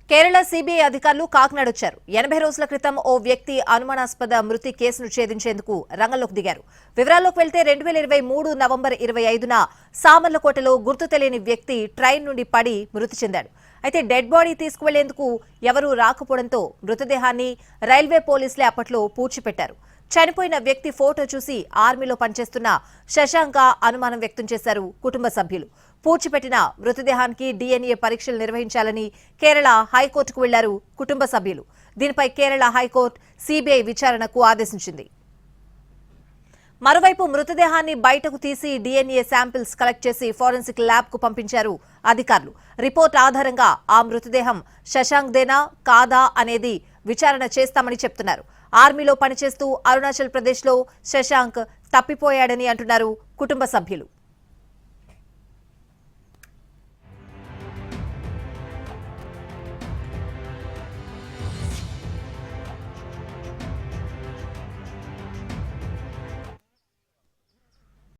Kerala CBI అధికారులు కాకినాడ వచ్చారు. 80 రోజుల క్రితం ఓ వ్యక్తి అనుమానాస్పద మృతి కేసును ఛేదించేందుకు రంగంలోకి దిగారు. వివరాల్లోకి వెళ్తే 2023 నవంబర్ 25న సామర్లకోటలో గుర్తు తెలియని వ్యక్తి ట్రైన్ నుండి పడి మృతి చెందాడు. అయితే డెడ్ బాడీ తీసుకువెళ్లేందుకు ఎవరూ రాకపోవడంతో మృతదేహాన్ని రైల్వే పోలీసులే అప్పట్లో పూడ్చిపెట్టారు. చనిపోయిన వ్యక్తి ఫోటో చూసి ఆర్మీలో పనిచేస్తున్న శశాంక్ అనుమానం వ్యక్తం చేశారు కుటుంబ సభ్యులు. పూడ్చిపెట్టిన మృతదేహానికి DNA పరీక్షలు నిర్వహించాలని కేరళ హైకోర్టుకు వెళ్లారు కుటుంబ సభ్యులు. దీనిపై కేరళ హైకోర్టు సిబిఐ విచారణకు ఆదేశించింది. మరోవైపు మృతదేహాన్ని బయటకు తీసి DNA శాంపిల్స్ కలెక్ట్ చేసి ఫోరెన్సిక్ ల్యాబ్ కు పంపించారు అధికారులు. రిపోర్ట్ ఆధారంగా ఆ మృతదేహం శశాంక్ దేనా కాదా అనేది విచారణ చేస్తామని చెప్తున్నారు. ఆర్మీలో పనిచేస్తూ అరుణాచల్ ప్రదేశ్లో శశాంక్ తప్పిపోయాడని అంటున్నారు కుటుంబ సభ్యులు.